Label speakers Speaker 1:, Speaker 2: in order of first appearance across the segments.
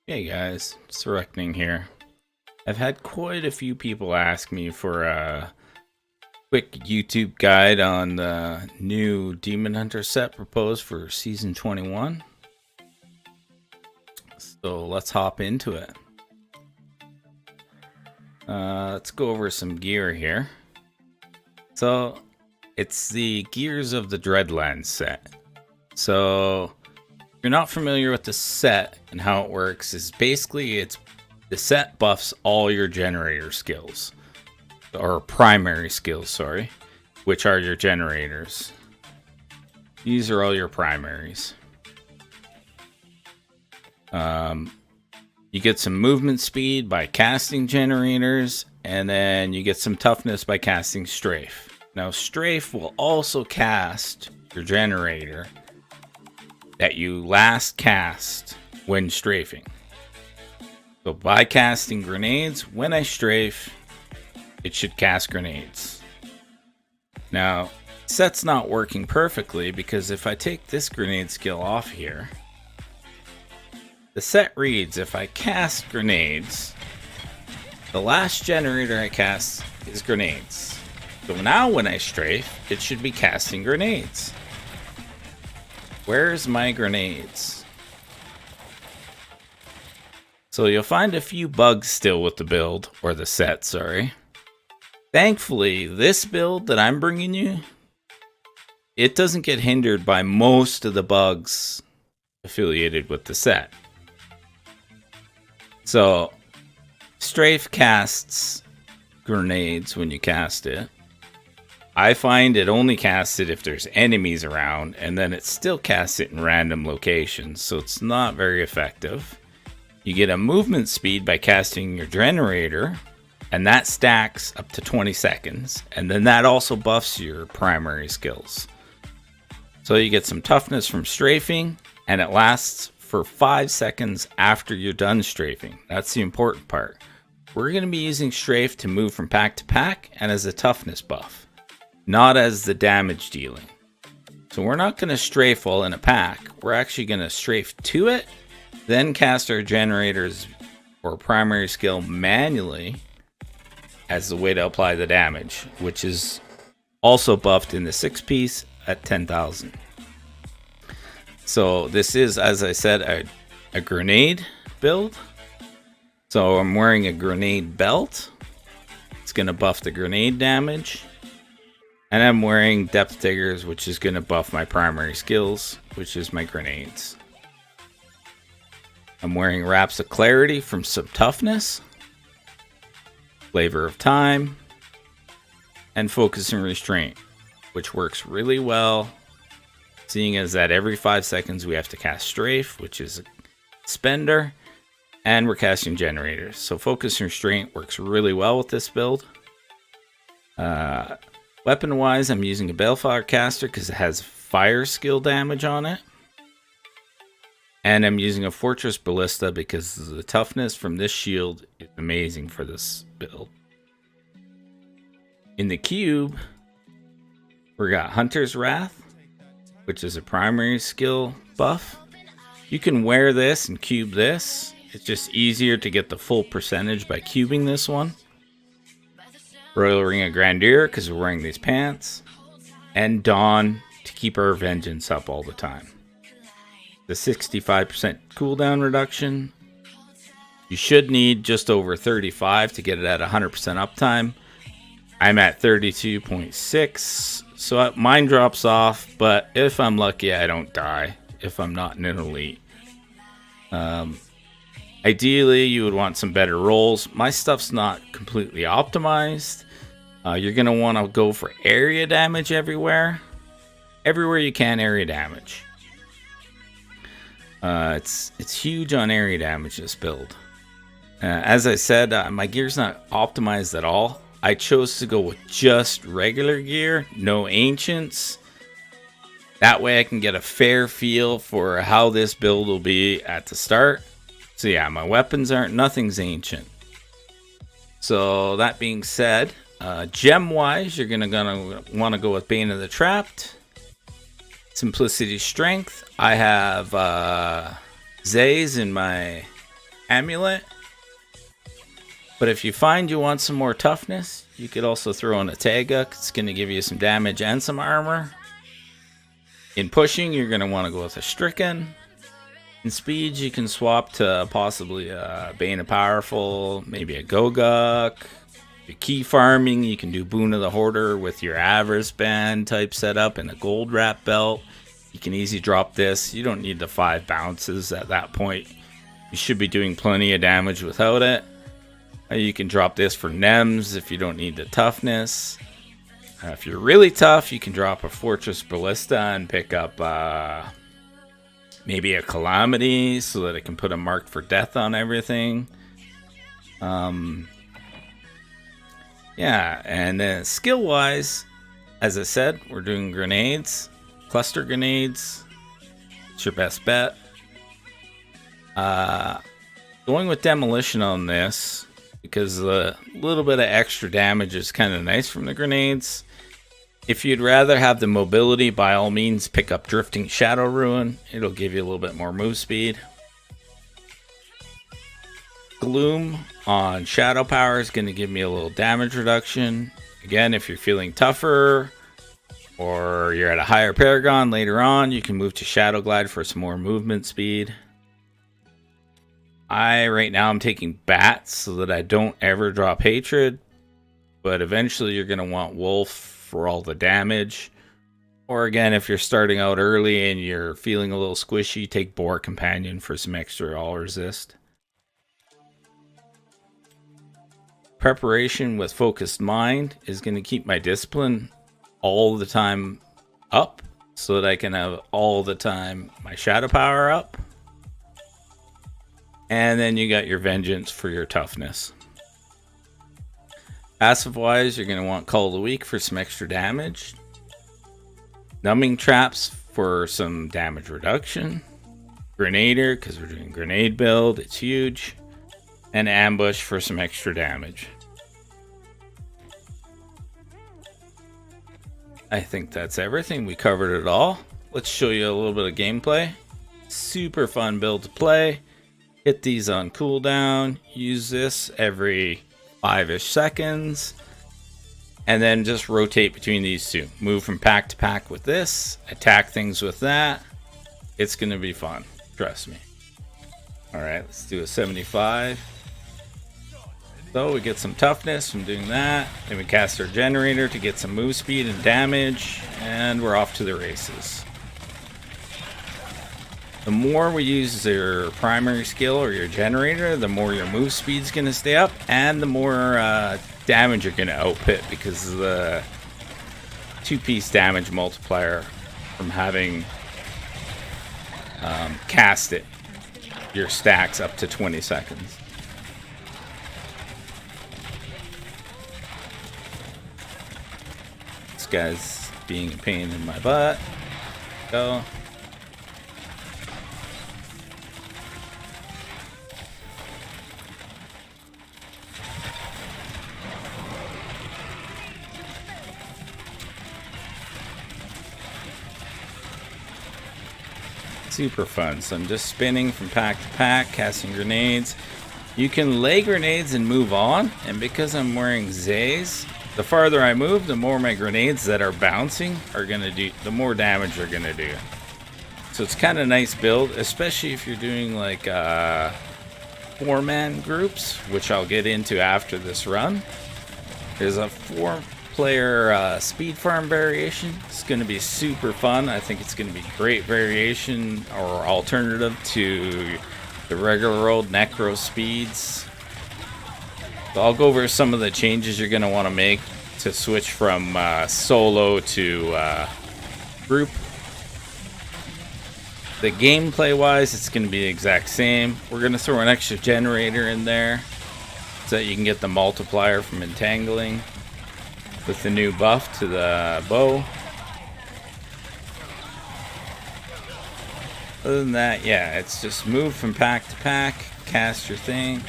Speaker 1: Hey guys, it's Reckoning here. I've had quite a few people ask me for a quick YouTube guide on the new Demon Hunter set proposed for Season 21. So let's hop into it. Let's go over some gear here. So it's the Gears of the Dreadlands set. So if you're not familiar with the set and how it works, is basically the set buffs all your generator skills, or primary skills, sorry, which are your generators. These are all your primaries. You get some movement speed by casting generators, and then you get some toughness by casting strafe. Now, strafe will also cast your generator that you last cast when strafing. So by casting grenades, when I strafe, it should cast grenades. Now, set's not working perfectly because if I take this grenade skill off here, the set reads if I cast grenades, the last generator I cast is grenades. So now when I strafe, it should be casting grenades. Where's my grenades? So you'll find a few bugs still with the build, or the set, sorry. Thankfully, this build that I'm bringing you, it doesn't get hindered by most of the bugs affiliated with the set. So, strafe casts grenades when you cast it. I find it only casts it if there's enemies around, and then it still casts it in random locations, so it's not very effective. You get a movement speed by casting your generator, and that stacks up to 20 seconds, and then that also buffs your primary skills. So you get some toughness from strafing, and it lasts for 5 seconds after you're done strafing. That's the important part. We're going to be using strafe to move from pack to pack and as a toughness buff, not as the damage dealing. So we're not going to strafe while in a pack. We're actually going to strafe to it, then cast our generators or primary skill manually as the way to apply the damage, which is also buffed in the 6-piece at 10,000. So this is, as I said, a grenade build. So I'm wearing a grenade belt. It's going to buff the grenade damage. And I'm wearing depth diggers, which is going to buff my primary skills, which is my grenades. I'm wearing wraps of clarity from some toughness, flavor of time, and focus and restraint, which works really well, seeing as that every 5 seconds we have to cast strafe, which is a spender, and we're casting generators. So focus and restraint works really well with this build. Weapon wise, I'm using a Balefire caster because it has fire skill damage on it. And I'm using a Fortress Ballista because the toughness from this shield is amazing for this build. In the cube, we got Hunter's Wrath, which is a primary skill buff. You can wear this and cube this. It's just easier to get the full percentage by cubing this one. Royal Ring of Grandeur because we're wearing these pants. And Dawn to keep our vengeance up all the time. The 65% cooldown reduction. You should need just over 35 to get it at 100% uptime. I'm at 32.6, so mine drops off, but if I'm lucky, I don't die if I'm not in an elite. Ideally, you would want some better rolls. My stuff's not completely optimized. You're going to want to go for area damage everywhere. Everywhere you can, area damage. It's huge on area damage, this build. As I said, my gear's not optimized at all. I chose to go with just regular gear, no ancients. That way I can get a fair feel for how this build will be at the start. So yeah, my weapons nothing's ancient. So that being said, gem wise, you're gonna want to go with Bane of the Trapped. Simplicity Strength. I have Zays in my amulet. But if you find you want some more toughness, you could also throw in a Tega. It's going to give you some damage and some armor. In pushing, you're going to want to go with a Stricken. In speeds, you can swap to possibly a Bane of Powerful, maybe a Goguk. If you're key farming, you can do Boon of the Hoarder with your Avarice Band type setup and a Gold Wrap Belt. You can easily drop this. You don't need the 5 bounces at that point. You should be doing plenty of damage without it. You can drop this for Nems if you don't need the toughness. If you're really tough, you can drop a Fortress Ballista and pick up maybe a Calamity so that it can put a mark for death on everything. Yeah, and then skill-wise, as I said, we're doing grenades, cluster grenades. It's your best bet. Going with demolition on this, because a little bit of extra damage is kind of nice from the grenades. If you'd rather have the mobility, by all means pick up Drifting Shadow Ruin. It'll give you a little bit more move speed. Gloom on Shadow Power is going to give me a little damage reduction. Again, if you're feeling tougher or you're at a higher Paragon later on, you can move to Shadow Glide for some more movement speed. Right now I'm taking Bats so that I don't ever drop Hatred, but eventually you're going to want Wolf for all the damage. Or again, if you're starting out early and you're feeling a little squishy, take Boar Companion for some extra all resist. Preparation with Focused Mind is going to keep my discipline all the time up so that I can have all the time my Shadow Power up. And then you got your Vengeance for your toughness. Passive wise, you're going to want Call of the Weak for some extra damage. Numbing Traps for some damage reduction. Grenader, because we're doing grenade build, it's huge. And Ambush for some extra damage. I think that's everything. We covered it all. Let's show you a little bit of gameplay. Super fun build to play. Hit these on cooldown. Use this every 5-ish seconds. And then just rotate between these two. Move from pack to pack with this. Attack things with that. It's going to be fun. Trust me. Alright, let's do a 75. So we get some toughness from doing that. Then we cast our generator to get some move speed and damage. And we're off to the races. The more we use your primary skill or your generator, the more your move speed's going to stay up, and the more damage you're going to output because of the 2-piece damage multiplier from having cast it. Your stacks up to 20 seconds. This guy's being a pain in my butt. Go. Super fun. So I'm just spinning from pack to pack, casting grenades. You can lay grenades and move on, and because I'm wearing Zays, the farther I move, the more my grenades that are bouncing are gonna do, the more damage they're gonna do. So it's kind of nice build, especially if you're doing like 4-man groups, which I'll get into after this run. There's a 4-player speed farm variation. It's going to be super fun. I think it's going to be great variation or alternative to the regular old Necro speeds. So I'll go over some of the changes you're going to want to make to switch from solo to group. The gameplay wise, it's going to be the exact same. We're going to throw an extra generator in there so that you can get the multiplier from entangling with the new buff to the bow. Other than that, yeah, it's just move from pack to pack, cast your thing,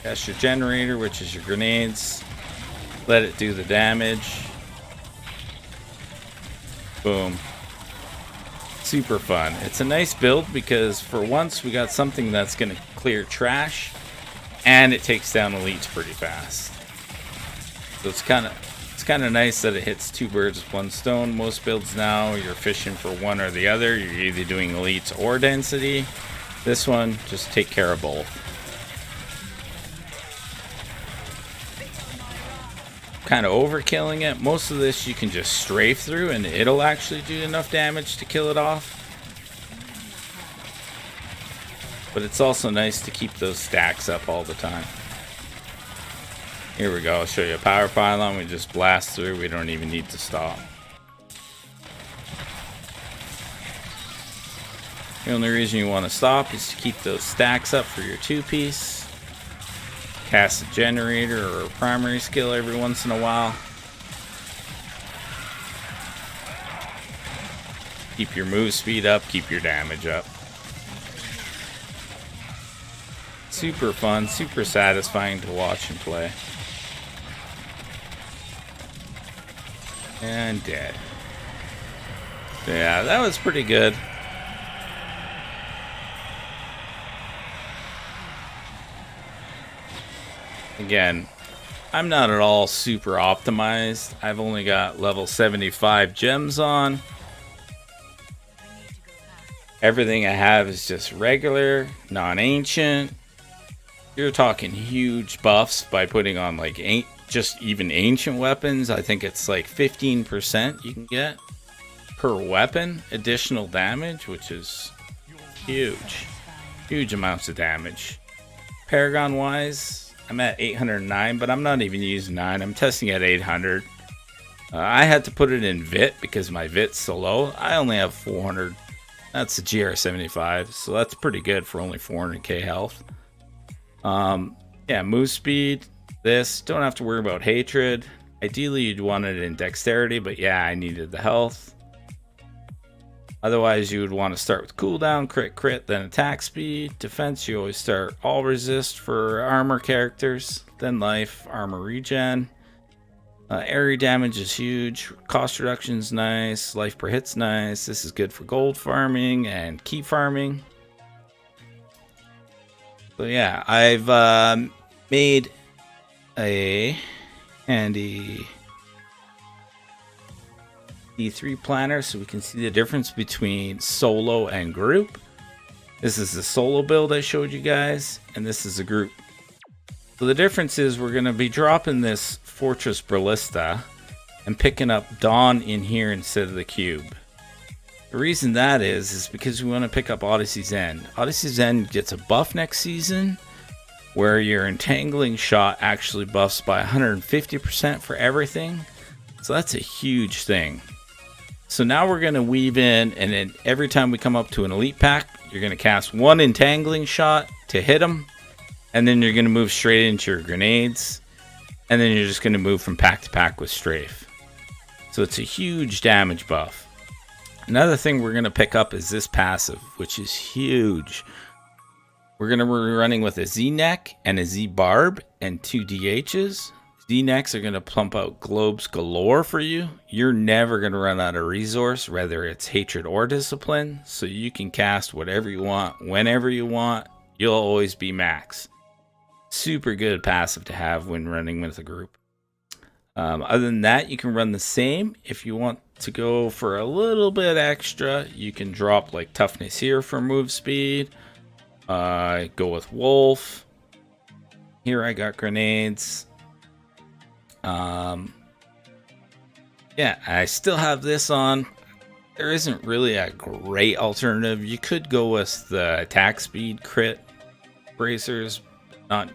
Speaker 1: cast your generator, which is your grenades, let it do the damage. Boom. Super fun. It's a nice build because for once we got something that's going to clear trash and it takes down elites pretty fast. So it's kind of nice that it hits two birds with one stone. Most builds now you're fishing for one or the other. You're either doing elites or density. This one, just take care of both. Kind of overkilling it. Most of this you can just strafe through and it'll actually do enough damage to kill it off. But it's also nice to keep those stacks up all the time. Here we go. I'll show you a power pylon. We just blast through. We don't even need to stop. The only reason you want to stop is to keep those stacks up for your two-piece. Cast a generator or a primary skill every once in a while. Keep your move speed up, keep your damage up. Super fun, super satisfying to watch and play. And dead. Yeah, that was pretty good. Again, I'm not at all super optimized. I've only got level 75 gems on. Everything I have is just regular, non-ancient. You're talking huge buffs by putting on like just even ancient weapons. I think it's like 15% you can get per weapon additional damage, which is huge. Huge amounts of damage. Paragon wise, I'm at 809, but I'm not even using 9. I'm testing at 800. I had to put it in VIT because my VIT's so low. I only have 400. That's a GR75, so that's pretty good for only 400k health. Yeah, move speed. This, don't have to worry about hatred. Ideally, you'd want it in dexterity, but yeah, I needed the health. Otherwise, you would want to start with cooldown, crit, then attack speed. Defense, you always start all resist for armor characters, then life, armor regen. Area damage is huge. Cost reduction is nice. Life per hit's nice. This is good for gold farming and key farming. So yeah, I've made a handy D3 planner so we can see the difference between solo and group. This is the solo build I showed you guys, and this is a group. So the difference is we're going to be dropping this Fortress Ballista and picking up Dawn in here instead of the cube. The reason that is because we want to pick up Odyssey's End. Odyssey's End gets a buff next season where your entangling shot actually buffs by 150% for everything. So that's a huge thing. So now we're going to weave in, and then every time we come up to an elite pack, you're going to cast one entangling shot to hit them, and then you're going to move straight into your grenades, and then you're just going to move from pack to pack with strafe. So it's a huge damage buff. Another thing we're going to pick up is this passive, which is huge. We're going to be running with a Z-neck and a Z-barb and 2 DHs. Z-necks are going to plump out globes galore for you. You're never going to run out of resource, whether it's hatred or discipline. So you can cast whatever you want, whenever you want. You'll always be max. Super good passive to have when running with a group. Other than that, you can run the same. If you want to go for a little bit extra, you can drop like toughness here for move speed. Go with wolf. Here I got grenades. Yeah, I still have this on. There isn't really a great alternative. You could go with the attack speed crit bracers, not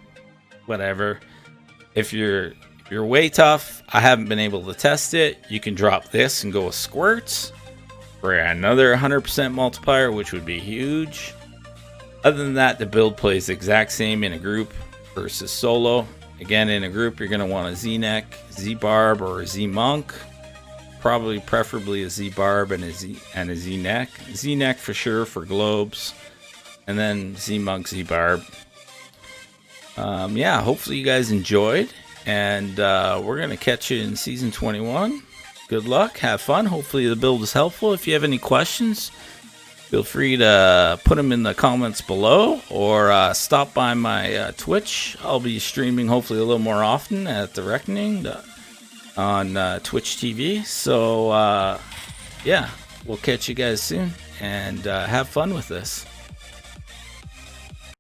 Speaker 1: whatever. If you're way tough, I haven't been able to test it. You can drop this and go with squirts for another 100% multiplier, which would be huge. Other than that, the build plays the exact same in a group versus solo. Again, in a group, you're going to want a Z-neck, Z-barb, or a Z-monk. Probably, preferably a Z-barb and a Z-neck. Z-neck for sure for globes. And then Z-monk, Z-barb. Yeah, hopefully you guys enjoyed. And we're going to catch you in Season 21. Good luck. Have fun. Hopefully the build is helpful. If you have any questions, Feel free to put them in the comments below, or stop by my Twitch. I'll be streaming hopefully a little more often at The Reckoning on Twitch TV. So, yeah, we'll catch you guys soon, and have fun with this.